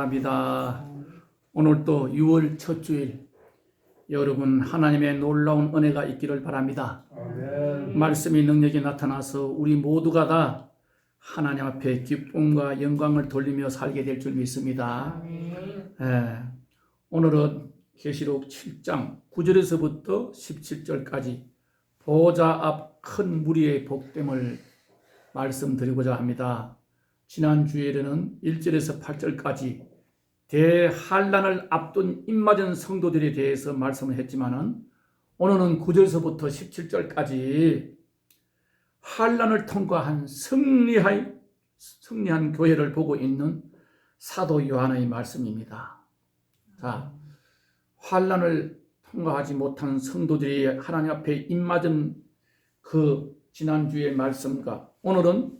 감사합니다. 오늘 또 6월 첫 주일, 여러분 하나님의 놀라운 은혜가 있기를 바랍니다. 아멘. 말씀이 능력이 나타나서 우리 모두가 다 하나님 앞에 기쁨과 영광을 돌리며 살게 될 줄 믿습니다. 오늘은 계시록 7장 9절에서부터 17절까지 보좌 앞 큰 무리의 복됨을 말씀드리고자 합니다. 지난 주일에는 1절에서 8절까지 대환란을 앞둔 입맞은 성도들에 대해서 말씀을 했지만은 오늘은 9절서부터 17절까지 환란을 통과한 승리한 교회를 보고 있는 사도 요한의 말씀입니다. 자, 환란을 통과하지 못한 성도들이 하나님 앞에 입맞은 그 지난주의 말씀과 오늘은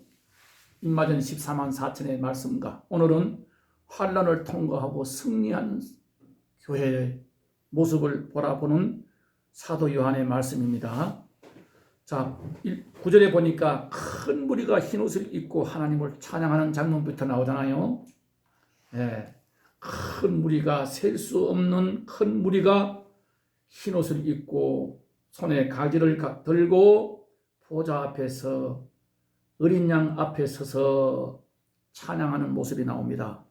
입맞은 14만 4천의 말씀과 오늘은 환란을 통과하고 승리한 교회의 모습을 바라보는 사도 요한의 말씀입니다. 자, 9절에 보니까 큰 무리가 흰옷을 입고 하나님을 찬양하는 장면부터 나오잖아요. 큰 무리가, 셀 수 없는 큰 무리가 흰옷을 입고 손에 가지를 들고 보좌 앞에서 어린 양 앞에 서서 찬양하는 모습이 나옵니다.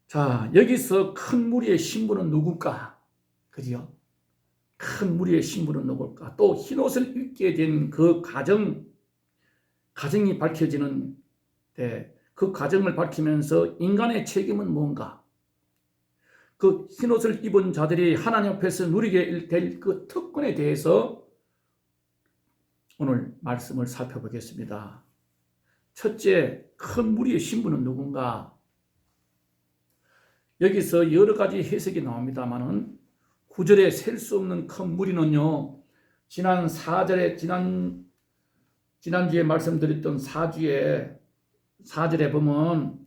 자, 여기서 큰 무리의 신부는 누굴까? 그죠? 큰 무리의 신부는 누굴까? 또 흰옷을 입게 된 그 가정이 밝혀지는 그 가정을 밝히면서 인간의 책임은 뭔가? 그 흰옷을 입은 자들이 하나님 앞에서 누리게 될 그 특권에 대해서 오늘 말씀을 살펴보겠습니다. 첫째, 큰 무리의 신부는 누군가? 여기서 여러 가지 해석이 나옵니다만은 9절에 셀 수 없는 큰 무리는요, 지난주에 말씀드렸던 4절에 보면,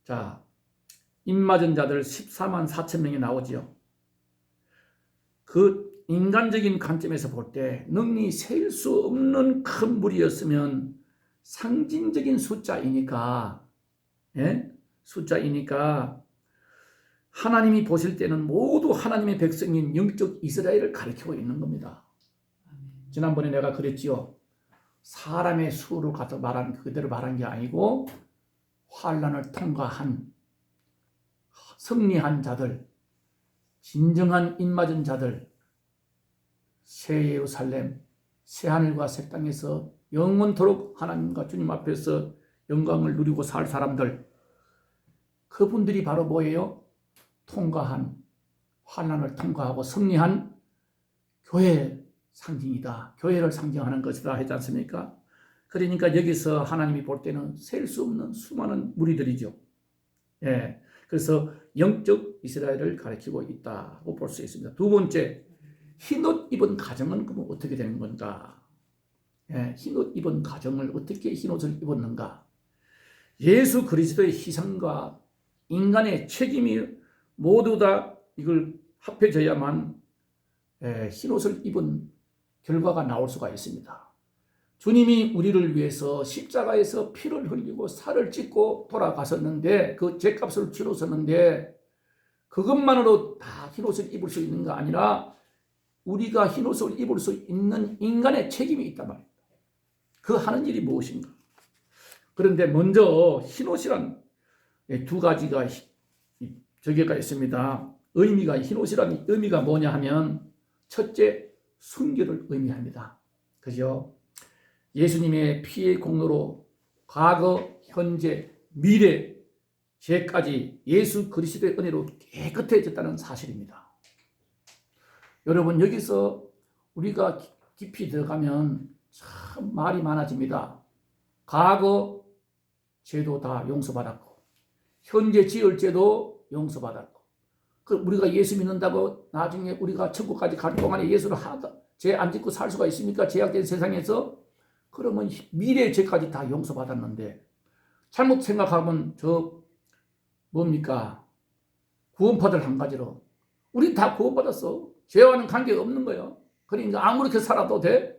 자, 입맞은 자들 14만 4천 명이 나오지요. 그 인간적인 관점에서 볼 때 능히 셀 수 없는 큰 무리였으면 상징적인 숫자이니까, 숫자이니까 하나님이 보실 때는 모두 하나님의 백성인 영적 이스라엘을 가리키고 있는 겁니다. 지난번에 내가 그랬지요. 사람의 수를 가서 그대로 말한 게 아니고 환란을 통과한 승리한 자들, 진정한 입맞은 자들, 새 예루살렘, 새 하늘과 새 땅에서 영원토록 하나님과 주님 앞에서 영광을 누리고 살 사람들, 그분들이 바로 뭐예요? 환난을 통과하고 승리한 교회의 상징이다. 교회를 상징하는 것이다 하지 않습니까? 그러니까 여기서 하나님이 볼 때는 셀 수 없는 수많은 무리들이죠. 그래서 영적 이스라엘을 가리키고 있다고 볼 수 있습니다. 두 번째, 흰옷 입은 가정은 그럼 어떻게 되는 건가? 흰옷 입은 가정을 어떻게 흰옷을 입었는가? 예수 그리스도의 희생과 인간의 책임이 모두 다 이걸 합해져야만 흰옷을 입은 결과가 나올 수가 있습니다. 주님이 우리를 위해서 십자가에서 피를 흘리고 살을 찢고 돌아가셨는데, 그 죄값을 치르셨는데, 그것만으로 다 흰옷을 입을 수 있는 게 아니라 우리가 흰옷을 입을 수 있는 인간의 책임이 있단 말입니다. 그 하는 일이 무엇인가? 그런데 먼저 흰옷이란 두 가지가 저기가 있습니다. 흰옷이란 의미가 뭐냐 하면, 첫째, 순교를 의미합니다. 그죠? 예수님의 피의 공로로 과거, 현재, 미래, 죄까지 예수 그리스도의 은혜로 깨끗해졌다는 사실입니다. 여러분, 여기서 우리가 깊이 들어가면 참 말이 많아집니다. 과거 죄도 다 용서받았고, 현재 지을 죄도 용서받았고, 우리가 예수 믿는다고 나중에 우리가 천국까지 갈 동안에 예수를 죄 안 짓고 살 수가 있습니까? 죄악된 세상에서. 그러면 미래의 죄까지 다 용서받았는데, 잘못 생각하면 뭡니까? 구원받을 한 가지로 우리 다 구원받았어. 죄와는 관계가 없는 거예요. 그러니까 아무렇게 살아도 돼?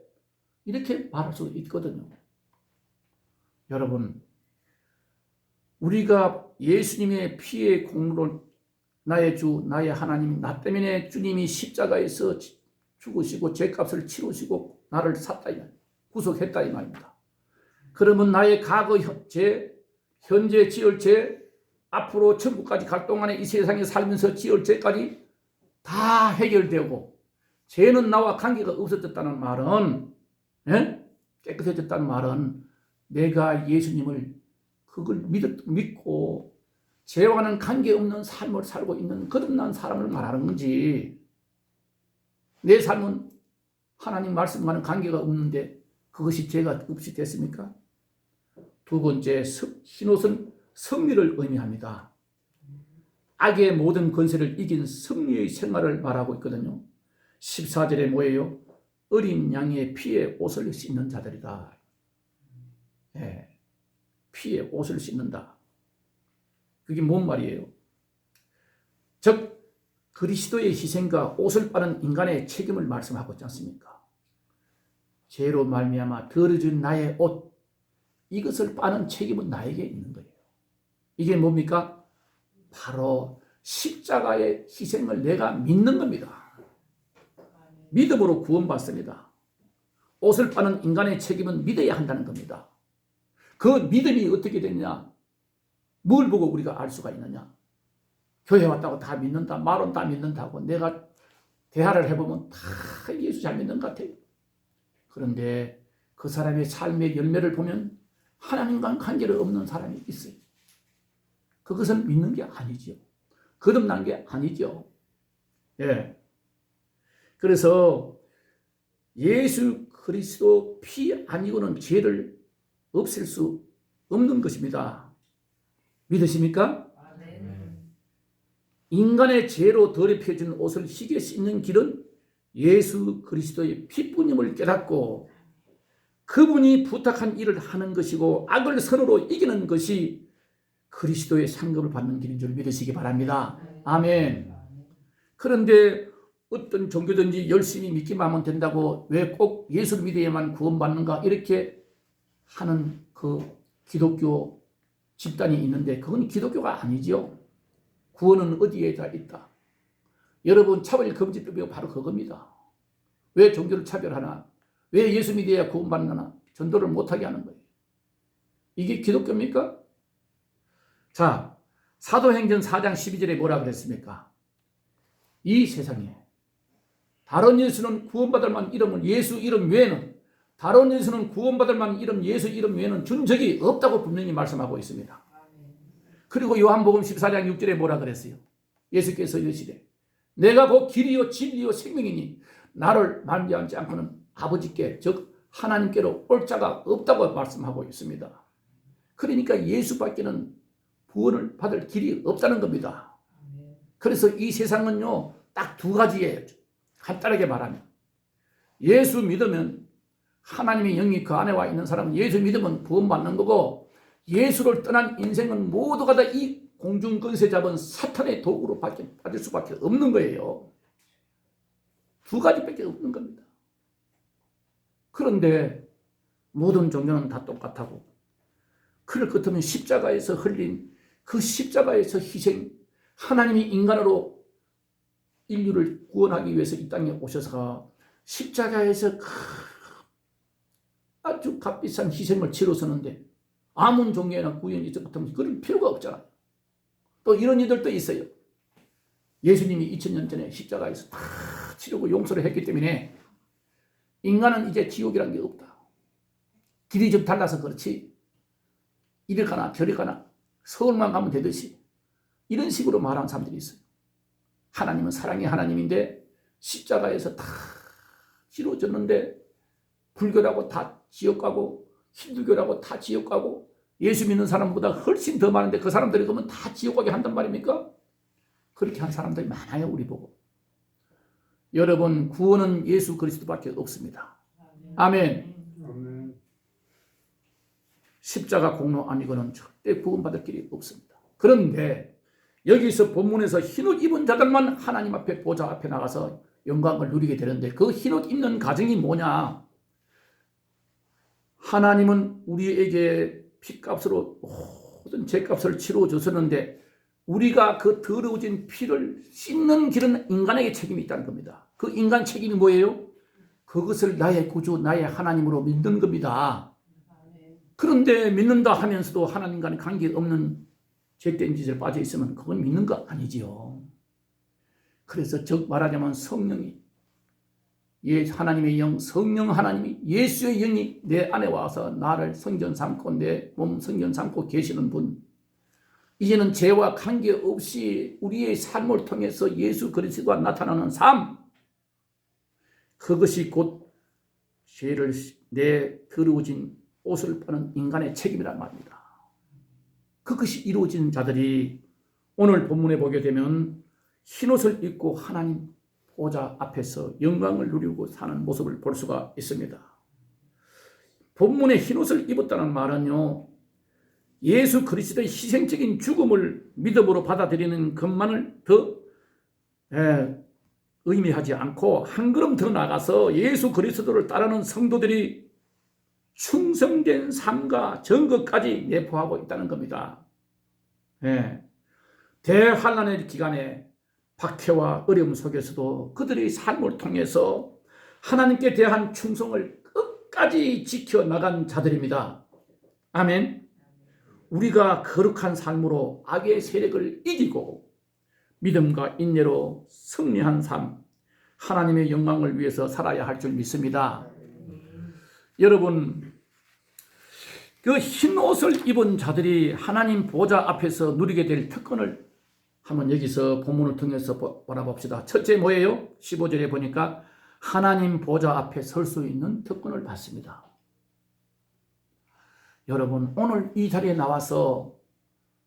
이렇게 말할 수 있거든요. 여러분, 우리가 예수님의 피의 공로로 나의 주 나의 하나님, 나 때문에 주님이 십자가에서 죽으시고 죄값을 치르시고 나를 샀다 이 말, 구속했다 이 말입니다. 그러면 나의 과거 죄, 현재 지을 죄, 앞으로 천국까지 갈 동안에 이 세상에 살면서 지을 죄까지 다 해결되고 죄는 나와 관계가 없어졌다는 말은, 깨끗해졌다는 말은 내가 예수님을 그걸 믿고 죄와는 관계없는 삶을 살고 있는 거듭난 사람을 말하는 건지, 내 삶은 하나님 말씀과는 관계가 없는데 그것이 죄가 없이 됐습니까? 두 번째, 흰옷은 승리를 의미합니다. 악의 모든 권세를 이긴 승리의 생활을 말하고 있거든요. 14절에 뭐예요? 어린 양의 피에 옷을 씻는 자들이다. 피에 옷을 씻는다. 그게 뭔 말이에요? 즉 그리스도의 희생과 옷을 빠는 인간의 책임을 말씀하고 있지 않습니까? 죄로 말미암아 더러진 나의 옷, 이것을 빠는 책임은 나에게 있는 거예요. 이게 뭡니까? 바로 십자가의 희생을 내가 믿는 겁니다. 믿음으로 구원받습니다. 옷을 빠는 인간의 책임은 믿어야 한다는 겁니다. 그 믿음이 어떻게 되느냐? 뭘 보고 우리가 알 수가 있느냐? 교회 왔다고 다 믿는다, 말은 다 믿는다고 내가 대화를 해보면 다 예수 잘 믿는 것 같아요. 그런데 그 사람의 삶의 열매를 보면 하나님과는 관계를 없는 사람이 있어요. 그것은 믿는 게 아니죠. 거듭난 게 아니죠. 그래서 예수 그리스도 피 아니고는 죄를 없앨 수 없는 것입니다. 믿으십니까? 인간의 죄로 더럽혀진 옷을 희게 씻는 길은 예수 그리스도의 피뿐임을 깨닫고 그분이 부탁한 일을 하는 것이고 악을 선으로 이기는 것이 그리스도의 상급을 받는 길인 줄 믿으시기 바랍니다. 아멘. 그런데 어떤 종교든지 열심히 믿기만 하면 된다고 왜 꼭 예수를 믿어야만 구원받는가 이렇게 하는 그 기독교 집단이 있는데 그건 기독교가 아니죠. 구원은 어디에 다 있다. 여러분 차별금지법이 바로 그겁니다. 왜 종교를 차별하나? 왜 예수 믿어야 구원받나? 전도를 못하게 하는 거예요. 이게 기독교입니까? 자, 사도행전 4장 12절에 뭐라 그랬습니까? 이 세상에 다른 예수는 구원받을 만한 이름은 예수 이름 외에는 다른 예수는 구원받을 만한 이름 예수 이름 외에는 준 적이 없다고 분명히 말씀하고 있습니다. 그리고 요한복음 14장 6절에 뭐라 그랬어요? 예수께서 이르시되 내가 곧 길이요 진리요 생명이니 나를 말미암지 않고는 아버지께 즉 하나님께로 올 자가 없다고 말씀하고 있습니다. 그러니까 예수밖에는 구원을 받을 길이 없다는 겁니다. 그래서 이 세상은요 딱 두 가지예요. 간단하게 말하면 예수 믿으면 하나님의 영이 그 안에 와 있는 사람은 예수 믿으면 구원받는 거고 예수를 떠난 인생은 모두가 다 이 공중권세 잡은 사탄의 도구로 받을 수밖에 없는 거예요. 두 가지밖에 없는 겁니다. 그런데 모든 종교는 다 똑같고 그럴 것 같으면 십자가에서 흘린 그 십자가에서 희생, 하나님이 인간으로 인류를 구원하기 위해서 이 땅에 오셔서 십자가에서 아주 값비싼 희생을 치르셨는데 아무 종교나 구현이 있을 것 같으면 그럴 필요가 없잖아요. 또 이런 이들도 있어요. 예수님이 2000년 전에 십자가에서 다 치르고 용서를 했기 때문에 인간은 이제 지옥이란 게 없다. 길이 좀 달라서 그렇지 이리 가나 저리 가나 서울만 가면 되듯이 이런 식으로 말하는 사람들이 있어요. 하나님은 사랑의 하나님인데 십자가에서 다 치러졌는데 불교라고 다 지옥 가고 힌두교라고 다 지옥 가고 예수 믿는 사람보다 훨씬 더 많은데 그 사람들이 그러면 다 지옥 가게 한단 말입니까? 그렇게 한 사람들이 많아요. 우리 보고. 여러분 구원은 예수 그리스도밖에 없습니다. 아멘. 십자가 공로 아니고는 절대 구원받을 길이 없습니다. 그런데 여기서 본문에서 흰옷 입은 자들만 하나님 앞에 보좌 앞에 나가서 영광을 누리게 되는데 그 흰옷 입는 가정이 뭐냐? 하나님은 우리에게 핏값으로 모든 죄값을 치러 줬었는데 우리가 그 더러워진 피를 씻는 길은 인간에게 책임이 있다는 겁니다. 그 인간 책임이 뭐예요? 그것을 나의 구주, 나의 하나님으로 믿는 겁니다. 그런데 믿는다 하면서도 하나님과는 관계없는 죄된 짓에 빠져 있으면 그건 믿는 거 아니지요. 그래서 즉 말하자면 성령이, 하나님의 영, 성령 하나님이, 예수의 영이 내 안에 와서 나를 성전 삼고 내 몸 성전 삼고 계시는 분, 이제는 죄와 관계없이 우리의 삶을 통해서 예수 그리스도가 나타나는 삶, 그것이 곧 죄를 내 더러워진 옷을 파는 인간의 책임이란 말입니다. 그것이 이루어진 자들이 오늘 본문에 보게 되면 흰옷을 입고 하나님 보좌 앞에서 영광을 누리고 사는 모습을 볼 수가 있습니다. 본문에 흰옷을 입었다는 말은요, 예수 그리스도의 희생적인 죽음을 믿음으로 받아들이는 것만을 더 의미하지 않고 한 걸음 더 나가서 예수 그리스도를 따르는 성도들이 충성된 삶과 증거까지 내포하고 있다는 겁니다. 대환란의 기간에 박해와 어려움 속에서도 그들의 삶을 통해서 하나님께 대한 충성을 끝까지 지켜나간 자들입니다. 아멘. 우리가 거룩한 삶으로 악의 세력을 이기고 믿음과 인내로 승리한 삶, 하나님의 영광을 위해서 살아야 할 줄 믿습니다. 여러분, 그 흰 옷을 입은 자들이 하나님 보좌 앞에서 누리게 될 특권을 한번 여기서 본문을 통해서 바라봅시다. 첫째 뭐예요? 15절에 보니까 하나님 보좌 앞에 설 수 있는 특권을 받습니다. 여러분, 오늘 이 자리에 나와서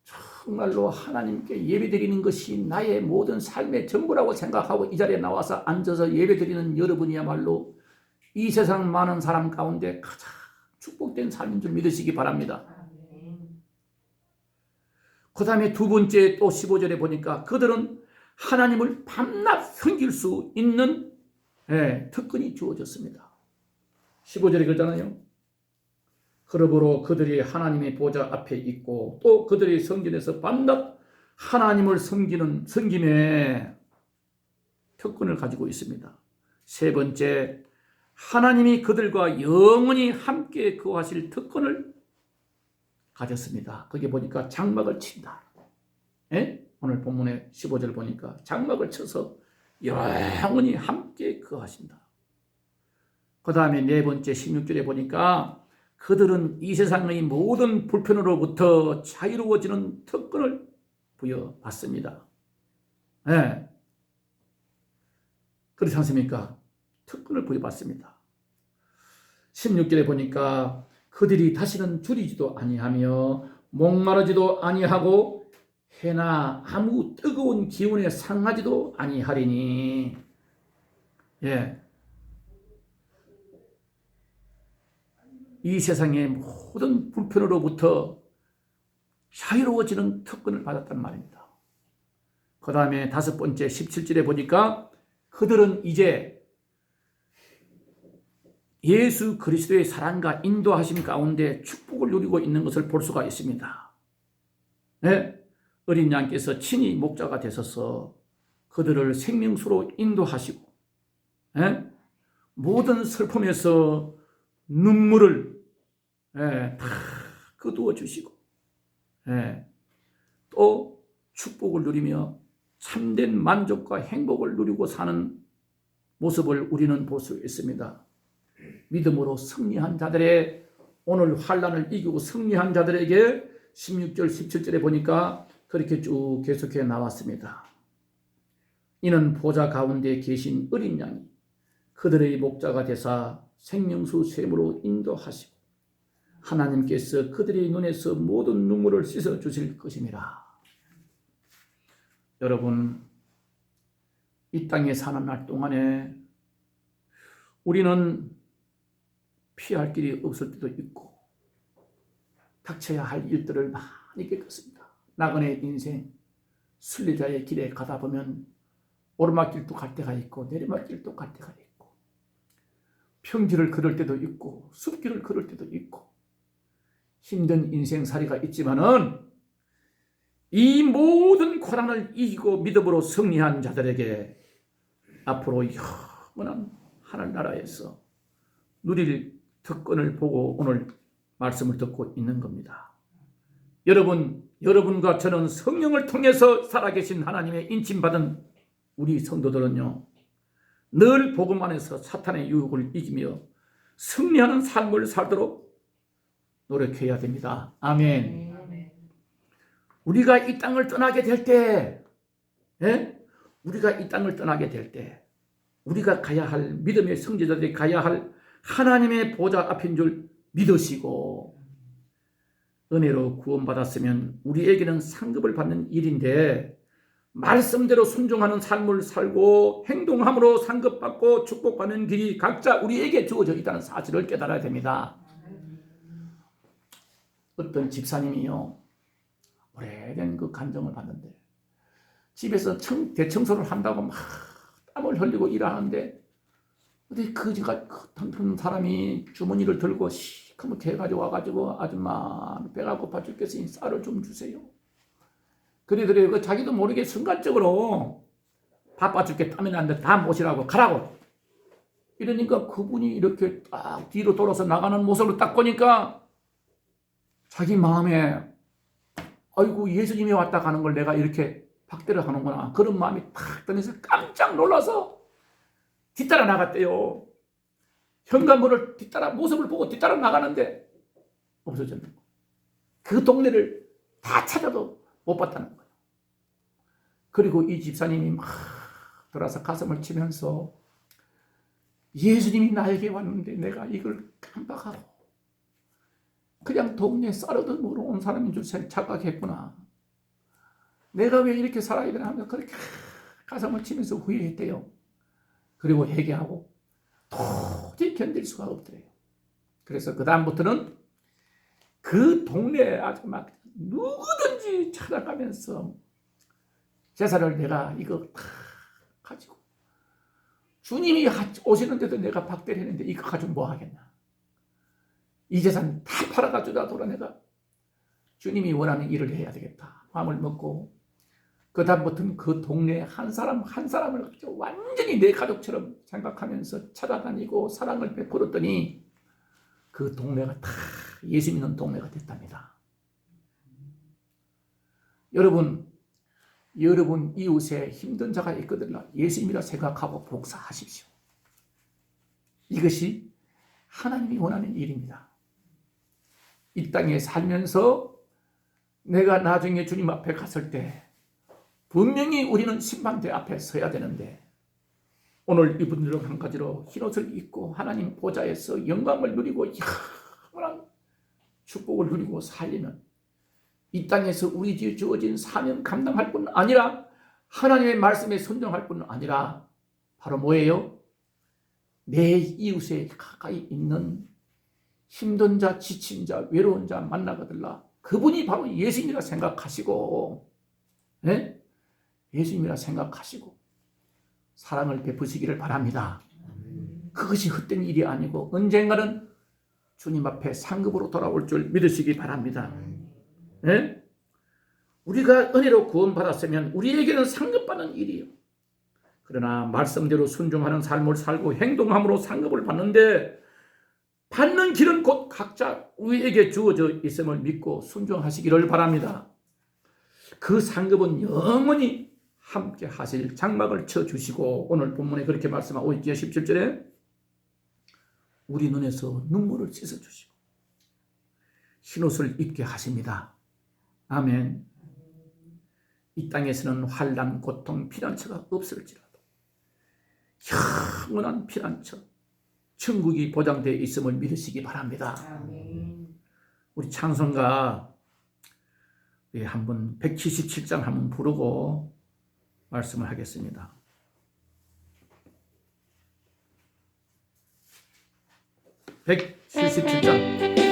정말로 하나님께 예배드리는 것이 나의 모든 삶의 전부라고 생각하고 이 자리에 나와서 앉아서 예배드리는 여러분이야말로 이 세상 많은 사람 가운데 가장 축복된 삶인 줄 믿으시기 바랍니다. 그 다음에 두 번째 또 15절에 보니까 그들은 하나님을 밤낮 섬길 수 있는 특권이 주어졌습니다. 15절에 그러잖아요. 그러므로 그들이 하나님의 보좌 앞에 있고 또 그들이 성전에서 밤낮 하나님을 섬김의 특권을 가지고 있습니다. 세 번째, 하나님이 그들과 영원히 함께 거하실 특권을 가졌습니다. 거기 보니까 장막을 친다. 오늘 본문의 15절 보니까 장막을 쳐서 영원히 함께 거하신다. 그 다음에 네 번째 16절에 보니까 그들은 이 세상의 모든 불편으로부터 자유로워지는 특권을 부여받습니다. 그렇지 않습니까? 특권을 부여받습니다. 16절에 보니까 그들이 다시는 줄이지도 아니하며 목마르지도 아니하고 해나 아무 뜨거운 기운에 상하지도 아니하리니. 이 세상의 모든 불편으로부터 자유로워지는 특권을 받았단 말입니다. 그 다음에 다섯 번째 17절에 보니까 그들은 이제 예수 그리스도의 사랑과 인도하심 가운데 축복을 누리고 있는 것을 볼 수가 있습니다. 어린 양께서 친히 목자가 되셔서 그들을 생명수로 인도하시고 모든 슬픔에서 눈물을 다 거두어 주시고 또 축복을 누리며 참된 만족과 행복을 누리고 사는 모습을 우리는 볼 수 있습니다. 믿음으로 승리한 자들의 오늘 환난을 이기고 승리한 자들에게 16절 17절에 보니까 그렇게 쭉 계속해 나왔습니다. 이는 보좌 가운데 계신 어린 양이 그들의 목자가 되사 생명수 샘으로 인도하시고 하나님께서 그들의 눈에서 모든 눈물을 씻어 주실 것임이라. 여러분, 이 땅에 사는 날 동안에 우리는 피할 길이 없을 때도 있고 닥쳐야 할 일들을 많이 겪었습니다. 나그네 인생 순례자의 길에 가다 보면 오르막길도 갈 때가 있고 내리막길도 갈 때가 있고 평지를 걸을 때도 있고 숲길을 걸을 때도 있고 힘든 인생살이가 있지만은 이 모든 고난을 이기고 믿음으로 승리한 자들에게 앞으로 영원한 하늘나라에서 누릴 특권을 보고 오늘 말씀을 듣고 있는 겁니다. 여러분과 저는 성령을 통해서 살아계신 하나님의 인침받은 우리 성도들은요, 늘 복음 안에서 사탄의 유혹을 이기며 승리하는 삶을 살도록 노력해야 됩니다. 아멘. 우리가 이 땅을 떠나게 될 때, 우리가 이 땅을 떠나게 될 때, 우리가 가야 할, 믿음의 성지자들이 가야 할 하나님의 보좌 앞인 줄 믿으시고 은혜로 구원받았으면 우리에게는 상급을 받는 일인데, 말씀대로 순종하는 삶을 살고 행동함으로 상급받고 축복받는 길이 각자 우리에게 주어져 있다는 사실을 깨달아야 됩니다. 어떤 집사님이요, 오래된 그 간정을 받는데 집에서 대청소를 한다고 막 땀을 흘리고 일하는데 어디 그지가 큰 사람이 주머니를 들고 시커멓게 해가지고 와가지고, 아줌마 배가 고파 죽겠으니 쌀을 좀 주세요. 그러더래요. 그 자기도 모르게 순간적으로 바빠 죽게 땀이 나는데 다 모시라고 가라고. 이러니까 그분이 이렇게 딱 뒤로 돌아서 나가는 모습을 딱 보니까 자기 마음에, 아이고 예수님이 왔다 가는 걸 내가 이렇게 박대를 하는구나, 그런 마음이 탁 드면서 깜짝 놀라서 뒤따라 나갔대요. 현관문을 뒤따라, 모습을 보고 뒤따라 나가는데 없어졌는 거예요. 그 동네를 다 찾아도 못 봤다는 거예요. 그리고 이 집사님이 막 돌아서 가슴을 치면서, 예수님이 나에게 왔는데 내가 이걸 깜빡하고 그냥 동네 쌀어도 모르는 사람인 줄 착각했구나. 내가 왜 이렇게 살아야 되나 하면서 그렇게 가슴을 치면서 후회했대요. 그리고 회개하고 도저히 견딜 수가 없더래요. 그래서 그 다음부터는 그 동네에 아주 막 누구든지 찾아가면서 제사를 내가 이거 다 가지고, 주님이 오시는데도 내가 박대를 했는데 이거 가지고 뭐 하겠나. 이 재산 다 팔아가지고 내가 주님이 원하는 일을 해야 되겠다 마음을 먹고, 그 다음부터는 그 동네 한 사람 한 사람을 완전히 내 가족처럼 생각하면서 찾아다니고 사랑을 베풀었더니 그 동네가 다 예수 믿는 동네가 됐답니다. 여러분 이웃에 힘든 자가 있거든요. 예수님이라 생각하고 복사하십시오. 이것이 하나님이 원하는 일입니다. 이 땅에 살면서 내가 나중에 주님 앞에 갔을 때 분명히 우리는 심판대 앞에 서야 되는데, 오늘 이분들은 한 가지로 흰옷을 입고 하나님 보좌에서 영광을 누리고 영원한 축복을 누리고 살리는, 이 땅에서 우리 뒤에 주어진 사명 감당할 뿐 아니라 하나님의 말씀에 순종할 뿐 아니라 바로 뭐예요? 내 이웃에 가까이 있는 힘든 자, 지친 자, 외로운 자 만나거들라. 그분이 바로 예수님이라 생각하시고, 예수님이라 생각하시고 사랑을 베푸시기를 바랍니다. 그것이 헛된 일이 아니고 언젠가는 주님 앞에 상급으로 돌아올 줄 믿으시기 바랍니다. 우리가 은혜로 구원받았으면 우리에게는 상급받는 일이에요. 그러나 말씀대로 순종하는 삶을 살고 행동함으로 상급을 받는데, 받는 길은 곧 각자 우리에게 주어져 있음을 믿고 순종하시기를 바랍니다. 그 상급은 영원히 함께 하실 장막을 쳐주시고, 오늘 본문에 그렇게 말씀하고 있죠. 17절에 우리 눈에서 눈물을 씻어주시고 흰옷을 입게 하십니다. 아멘. 이 땅에서는 환난, 고통, 피난처가 없을지라도 영원한 피난처, 천국이 보장되어 있음을 믿으시기 바랍니다. 아멘. 우리 찬송가 한번 177장 한번 부르고 말씀을 하겠습니다. 177장.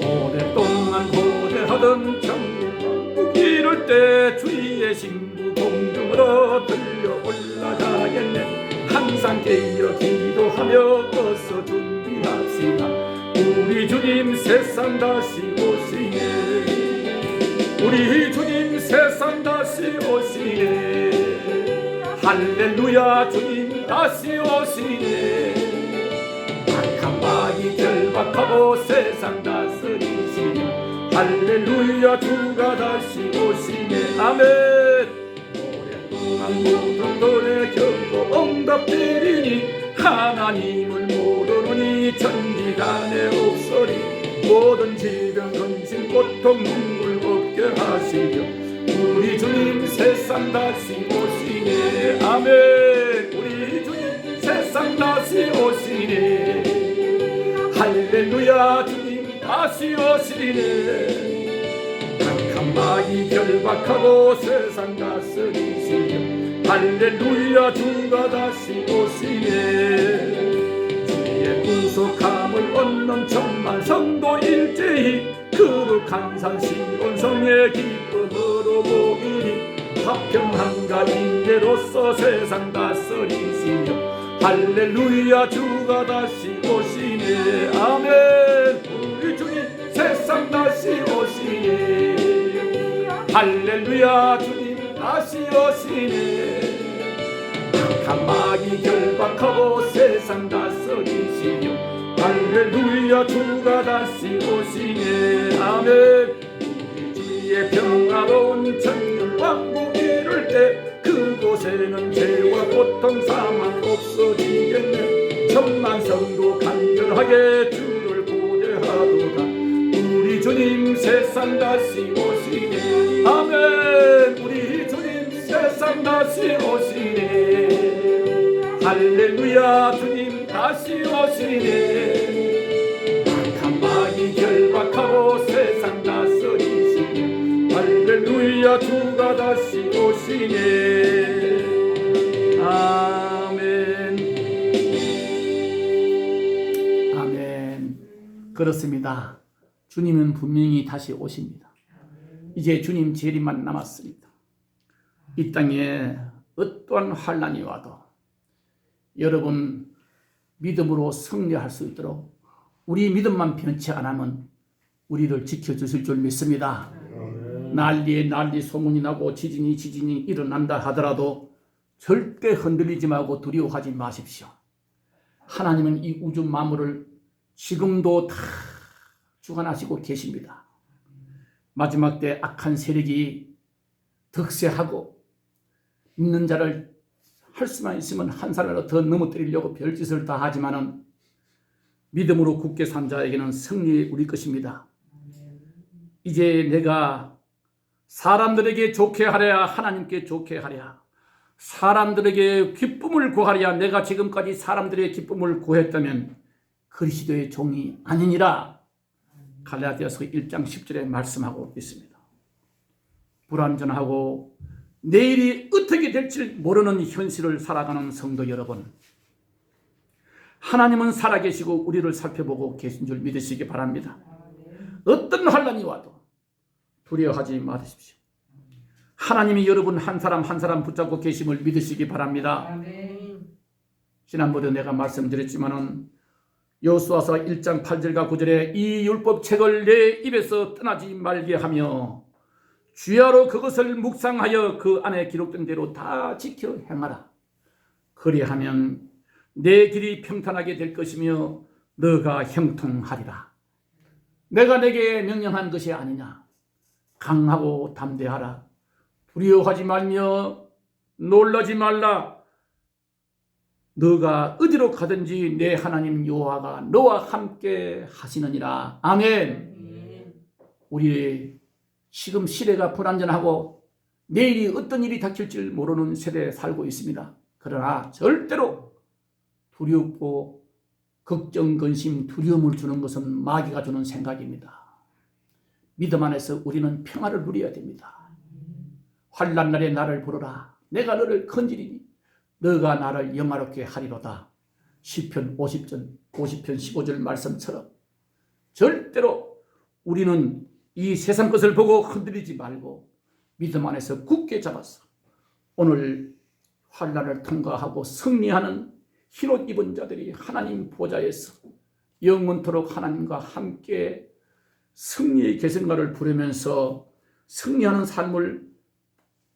오랫동안 고대하던 천국, 이럴 때 주의 신부 공중으로 들려 올라가겠네. 항상 깨어 기도하며 어서 준비 할렐루야 주님 다시 오시네. 악한 마귀 결박하고 세상 다스리시며 할렐루야 주가 다시 오시네. 아멘. 오랫동안 모든 노래 결코 응답되리니 하나님을 모르느니 천지간에 없으리. 모든 질병 근심 고통 눈물 없게 하시려 우리 주님 세상 다시 오시네. 아멘. 우리 주님 세상 다시 오시네. 할렐루야 주님 다시 오시네. 악한 마귀 결박하고 세상 다스리시며 할렐루야 주가 다시 오시네. 주의 구속함을 얻는 천만 성도 일제히 거룩한 산 시온성의 기쁨으로 모이니 화평함과 인내로서 세상 다스리시며 할렐루야 주가 다시 오시네. 아멘. 우리 주님 세상 다시 오시네. 할렐루야 주님 다시 오시네. 악한 마귀 결박하고 세상 다스리시며 할렐루야 주가 다시 오시네. 아멘. 우리 주의 평화로운 천년 왕국 이룰 때 그곳에는 죄와 고통 사망 없어지겠네. 천만 성도 간절하게 주를 고대하도다. 우리 주님 세상 다시 오시네. 아멘. 우리 주님 세상 다시 오시네. 할렐루야 주님 다시 오시네. 악한 마귀 결박하고 세상 다스리시네. 할렐루야 주가 다시 오시네. 아멘. 아멘. 그렇습니다. 주님은 분명히 다시 오십니다. 이제 주님 재림만 남았습니다. 이 땅에 어떠한 환난이 와도 여러분 믿음으로 승리할 수 있도록 우리 믿음만 변치 않으면 우리를 지켜주실 줄 믿습니다. 난리에 난리 소문이 나고 지진이 일어난다 하더라도 절대 흔들리지 말고 두려워하지 마십시오. 하나님은 이 우주 만물을 지금도 다 주관하시고 계십니다. 마지막 때 악한 세력이 득세하고 믿는 자를 할 수만 있으면 한 사람이라도 더 넘어뜨리려고 별짓을 다 하지만은 믿음으로 굳게 산 자에게는 승리 우리 것입니다. 이제 내가 사람들에게 좋게 하랴 하나님께 좋게 하랴 사람들에게 기쁨을 구하랴 내가 지금까지 사람들의 기쁨을 구했다면 그리스도의 종이 아니니라. 갈라디아서 1장 10절에 말씀하고 있습니다. 불완전하고 내일이 어떻게 될지 모르는 현실을 살아가는 성도 여러분, 하나님은 살아계시고 우리를 살펴보고 계신 줄 믿으시기 바랍니다. 어떤 환난이 와도 두려워하지 마십시오. 하나님이 여러분 한 사람 한 사람 붙잡고 계심을 믿으시기 바랍니다. 지난번에 내가 말씀드렸지만은 여호수아서 1장 8절과 9절에 이 율법책을 내 입에서 떠나지 말게 하며 주야로 그것을 묵상하여 그 안에 기록된 대로 다 지켜 행하라. 그리하면 내 길이 평탄하게 될 것이며 너가 형통하리라. 내가 내게 명령한 것이 아니냐. 강하고 담대하라. 두려워하지 말며 놀라지 말라. 너가 어디로 가든지 내 하나님 여호와가 너와 함께 하시느니라. 아멘. 우리 지금 시대가 불안전하고 내일이 어떤 일이 닥칠지 모르는 세대에 살고 있습니다. 그러나 절대로 두렵고 걱정, 근심, 두려움을 주는 것은 마귀가 주는 생각입니다. 믿음 안에서 우리는 평화를 누려야 됩니다. 환난 날에 나를 부르라. 내가 너를 건지리니 너가 나를 영화롭게 하리로다. 시편 50편 15절 말씀처럼 절대로 우리는 이 세상 것을 보고 흔들리지 말고 믿음 안에서 굳게 잡아서 오늘 환난을 통과하고 승리하는 흰옷 입은 자들이 하나님 보좌에서 영원토록 하나님과 함께 승리의 계승가를 부르면서 승리하는 삶을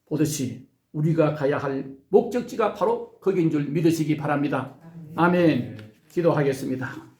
보듯이 우리가 가야 할 목적지가 바로 거기인 줄 믿으시기 바랍니다. 아멘. 기도하겠습니다.